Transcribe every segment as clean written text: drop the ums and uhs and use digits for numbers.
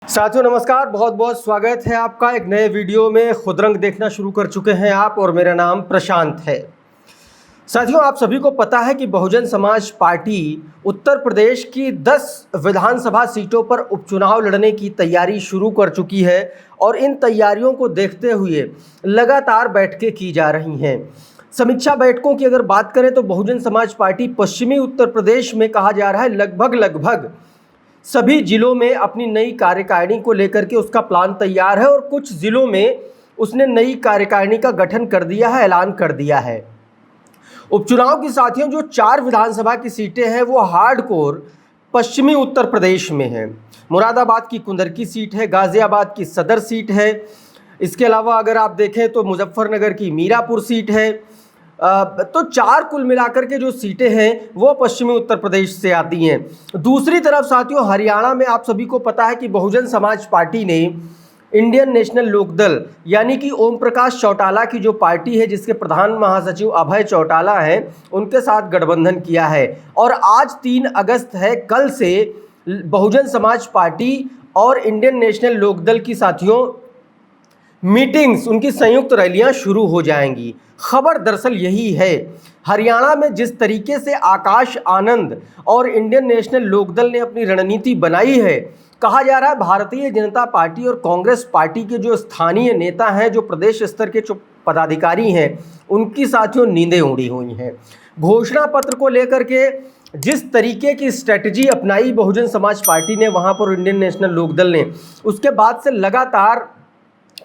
साथियों नमस्कार, बहुत बहुत स्वागत है आपका एक नए वीडियो में। खुदरंग देखना शुरू कर चुके हैं आप और मेरा नाम प्रशांत है। साथियों, आप सभी को पता है कि बहुजन समाज पार्टी उत्तर प्रदेश की 10 विधानसभा सीटों पर उपचुनाव लड़ने की तैयारी शुरू कर चुकी है और इन तैयारियों को देखते हुए लगातार बैठकें की जा रही हैं। समीक्षा बैठकों की अगर बात करें तो बहुजन समाज पार्टी पश्चिमी उत्तर प्रदेश में कहा जा रहा है लगभग सभी जिलों में अपनी नई कार्यकारिणी को लेकर के उसका प्लान तैयार है और कुछ जिलों में उसने नई कार्यकारिणी का गठन कर दिया है, ऐलान कर दिया है। उपचुनाव की साथियों जो 4 विधानसभा की सीटें हैं वो हार्डकोर पश्चिमी उत्तर प्रदेश में हैं। मुरादाबाद की कुंदरकी सीट है, गाजियाबाद की सदर सीट है, इसके अलावा अगर आप देखें तो मुजफ्फरनगर की मीरापुर सीट है। तो 4 कुल मिलाकर के जो सीटें हैं वो पश्चिमी उत्तर प्रदेश से आती हैं। दूसरी तरफ साथियों हरियाणा में आप सभी को पता है कि बहुजन समाज पार्टी ने इंडियन नेशनल लोकदल यानी कि ओम प्रकाश चौटाला की जो पार्टी है जिसके प्रधान महासचिव अभय चौटाला हैं उनके साथ गठबंधन किया है। और आज 3 अगस्त है, कल से बहुजन समाज पार्टी और इंडियन नेशनल लोकदल की साथियों मीटिंग्स, उनकी संयुक्त रैलियां शुरू हो जाएंगी। खबर दरअसल यही है, हरियाणा में जिस तरीके से आकाश आनंद और इंडियन नेशनल लोकदल ने अपनी रणनीति बनाई है, कहा जा रहा है भारतीय जनता पार्टी और कांग्रेस पार्टी के जो स्थानीय नेता हैं, जो प्रदेश स्तर के जो पदाधिकारी हैं, उनकी साथियों नींदें उड़ी हुई हैं। घोषणा पत्र को लेकर के जिस तरीके की स्ट्रेटजी अपनाई बहुजन समाज पार्टी ने वहाँ पर इंडियन नेशनल लोकदल ने, उसके बाद से लगातार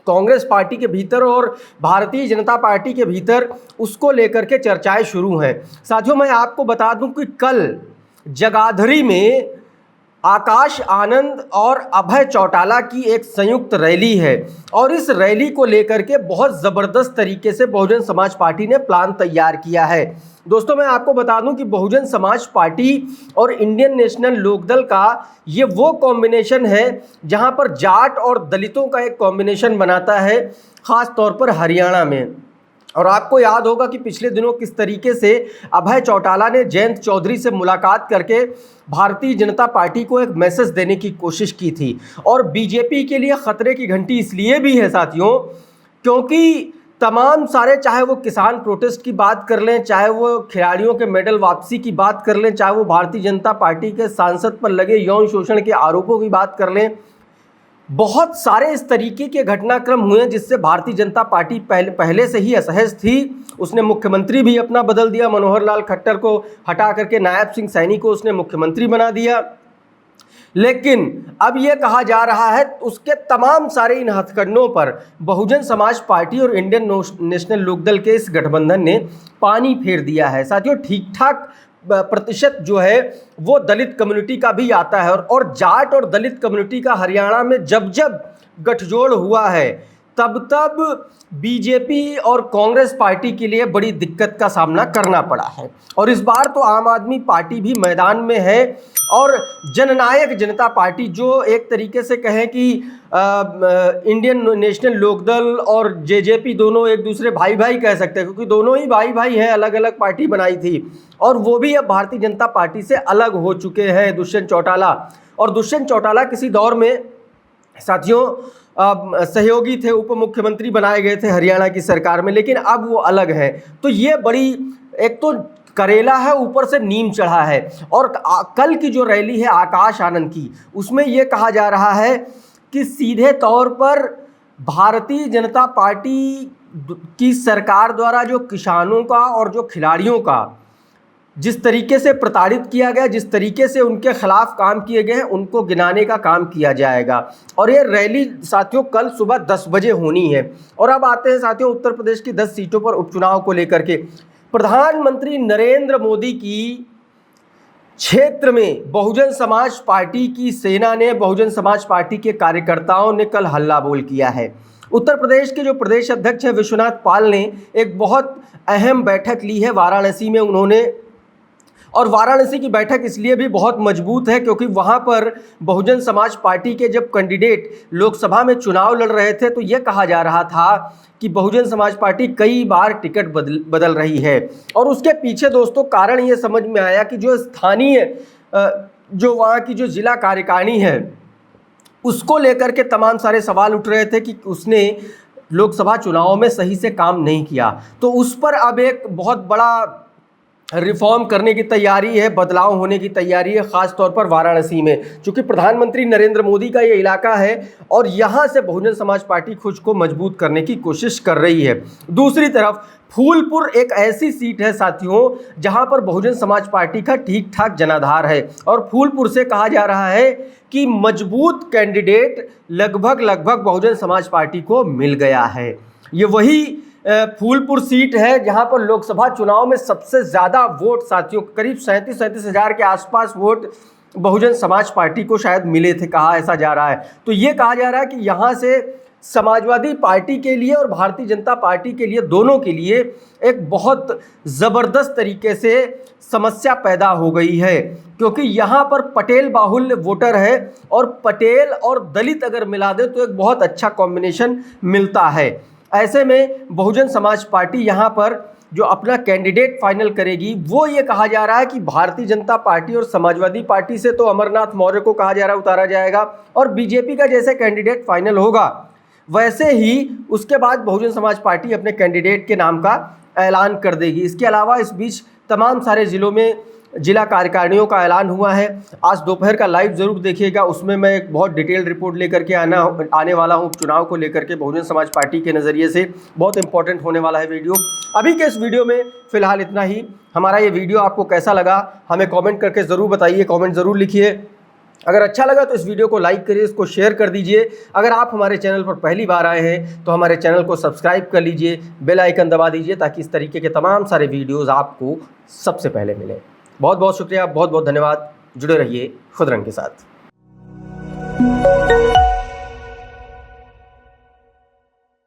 कांग्रेस पार्टी के भीतर और भारतीय जनता पार्टी के भीतर उसको लेकर के चर्चाएं शुरू हैं। साथियों मैं आपको बता दूं कि कल जगाधरी में आकाश आनंद और अभय चौटाला की एक संयुक्त रैली है और इस रैली को लेकर के बहुत ज़बरदस्त तरीके से बहुजन समाज पार्टी ने प्लान तैयार किया है। दोस्तों मैं आपको बता दूं कि बहुजन समाज पार्टी और इंडियन नेशनल लोकदल का ये वो कॉम्बिनेशन है जहां पर जाट और दलितों का एक कॉम्बिनेशन बनाता है, ख़ास तौर पर हरियाणा में। और आपको याद होगा कि पिछले दिनों किस तरीके से अभय चौटाला ने जयंत चौधरी से मुलाकात करके भारतीय जनता पार्टी को एक मैसेज देने की कोशिश की थी। और बीजेपी के लिए खतरे की घंटी इसलिए भी है साथियों क्योंकि तमाम सारे, चाहे वो किसान प्रोटेस्ट की बात कर लें, चाहे वो खिलाड़ियों के मेडल वापसी की बात कर लें, चाहे वो भारतीय जनता पार्टी के सांसद पर लगे यौन शोषण के आरोपों की बात कर लें, बहुत सारे इस तरीके के घटनाक्रम हुए जिससे भारतीय जनता पार्टी पहले से ही असहज थी। उसने मुख्यमंत्री भी अपना बदल दिया, मनोहर लाल खट्टर को हटा करके नायब सिंह सैनी को उसने मुख्यमंत्री बना दिया। लेकिन अब यह कहा जा रहा है उसके तमाम सारे इन हथकंडों पर बहुजन समाज पार्टी और इंडियन नेशनल लोकदल के इस गठबंधन ने पानी फेर दिया है। साथियों ठीक ठाक प्रतिशत जो है वो दलित कम्युनिटी का भी आता है और जाट और दलित कम्युनिटी का हरियाणा में जब गठजोड़ हुआ है तब बीजेपी और कांग्रेस पार्टी के लिए बड़ी दिक्कत का सामना करना पड़ा है। और इस बार तो आम आदमी पार्टी भी मैदान में है और जननायक जनता पार्टी, जो एक तरीके से कहें कि इंडियन नेशनल लोकदल और जेजेपी दोनों एक दूसरे भाई भाई कह सकते हैं क्योंकि दोनों ही भाई भाई हैं, अलग अलग पार्टी बनाई थी और वो भी अब भारतीय जनता पार्टी से अलग हो चुके हैं दुष्यंत चौटाला। और दुष्यंत चौटाला किसी दौर में साथियों सहयोगी थे, उप मुख्यमंत्री बनाए गए थे हरियाणा की सरकार में, लेकिन अब वो अलग हैं। तो ये बड़ी, एक तो करेला है ऊपर से नीम चढ़ा है। और कल की जो रैली है आकाश आनंद की, उसमें ये कहा जा रहा है कि सीधे तौर पर भारतीय जनता पार्टी की सरकार द्वारा जो किसानों का और जो खिलाड़ियों का जिस तरीके से प्रताड़ित किया गया, जिस तरीके से उनके खिलाफ काम किए गए हैं, उनको गिनाने का काम किया जाएगा। और ये रैली साथियों कल सुबह 10 बजे होनी है। और अब आते हैं साथियों उत्तर प्रदेश की 10 सीटों पर उपचुनाव को लेकर के। प्रधानमंत्री नरेंद्र मोदी की क्षेत्र में बहुजन समाज पार्टी की सेना ने, बहुजन समाज पार्टी के कार्यकर्ताओं ने कल हल्ला बोल किया है। उत्तर प्रदेश के जो प्रदेश अध्यक्ष हैं विश्वनाथ पाल ने एक बहुत अहम बैठक ली है वाराणसी में उन्होंने। और वाराणसी की बैठक इसलिए भी बहुत मजबूत है क्योंकि वहाँ पर बहुजन समाज पार्टी के जब कैंडिडेट लोकसभा में चुनाव लड़ रहे थे तो ये कहा जा रहा था कि बहुजन समाज पार्टी कई बार टिकट बदल रही है। और उसके पीछे दोस्तों कारण ये समझ में आया कि जो स्थानीय जो वहाँ की जो जिला कार्यकारिणी है उसको लेकर के तमाम सारे सवाल उठ रहे थे कि उसने लोकसभा चुनावों में सही से काम नहीं किया। तो उस पर अब एक बहुत बड़ा रिफॉर्म करने की तैयारी है, बदलाव होने की तैयारी है, ख़ास तौर पर वाराणसी में, क्योंकि प्रधानमंत्री नरेंद्र मोदी का ये इलाका है और यहाँ से बहुजन समाज पार्टी खुद को मजबूत करने की कोशिश कर रही है। दूसरी तरफ फूलपुर एक ऐसी सीट है साथियों जहाँ पर बहुजन समाज पार्टी का ठीक ठाक जनाधार है और फूलपुर से कहा जा रहा है कि मजबूत कैंडिडेट लगभग बहुजन समाज पार्टी को मिल गया है। ये वही फूलपुर सीट है जहां पर लोकसभा चुनाव में सबसे ज़्यादा वोट साथियों, करीब 37 हज़ार के आसपास वोट बहुजन समाज पार्टी को शायद मिले थे, कहा ऐसा जा रहा है। तो ये कहा जा रहा है कि यहाँ से समाजवादी पार्टी के लिए और भारतीय जनता पार्टी के लिए, दोनों के लिए एक बहुत ज़बरदस्त तरीके से समस्या पैदा हो गई है, क्योंकि यहाँ पर पटेल बाहुल्य वोटर है और पटेल और दलित अगर मिला दे तो एक बहुत अच्छा कॉम्बिनेशन मिलता है। ऐसे में बहुजन समाज पार्टी यहाँ पर जो अपना कैंडिडेट फाइनल करेगी, वो ये कहा जा रहा है कि भारतीय जनता पार्टी और समाजवादी पार्टी से तो अमरनाथ मौर्य को कहा जा रहा है उतारा जाएगा और बीजेपी का जैसे कैंडिडेट फाइनल होगा वैसे ही उसके बाद बहुजन समाज पार्टी अपने कैंडिडेट के नाम का ऐलान कर देगी। इसके अलावा इस बीच तमाम सारे ज़िलों में जिला कार्यकारिणियों का ऐलान हुआ है। आज दोपहर का लाइव ज़रूर देखिएगा, उसमें मैं एक बहुत डिटेल्ड रिपोर्ट लेकर के आने वाला हूँ चुनाव को लेकर के बहुजन समाज पार्टी के नज़रिए से। बहुत इंपॉर्टेंट होने वाला है वीडियो। अभी के इस वीडियो में फ़िलहाल इतना ही। हमारा ये वीडियो आपको कैसा लगा हमें कमेंट करके ज़रूर बताइए, कमेंट ज़रूर लिखिए। अगर अच्छा लगा तो इस वीडियो को लाइक करिए, इसको शेयर कर दीजिए। अगर आप हमारे चैनल पर पहली बार आए हैं तो हमारे चैनल को सब्सक्राइब कर लीजिए, बेल आइकन दबा दीजिए ताकि इस तरीके के तमाम सारे वीडियोज़ आपको सबसे पहले मिलें। बहुत बहुत शुक्रिया, बहुत बहुत धन्यवाद। जुड़े रहिए खुदरंग के साथ।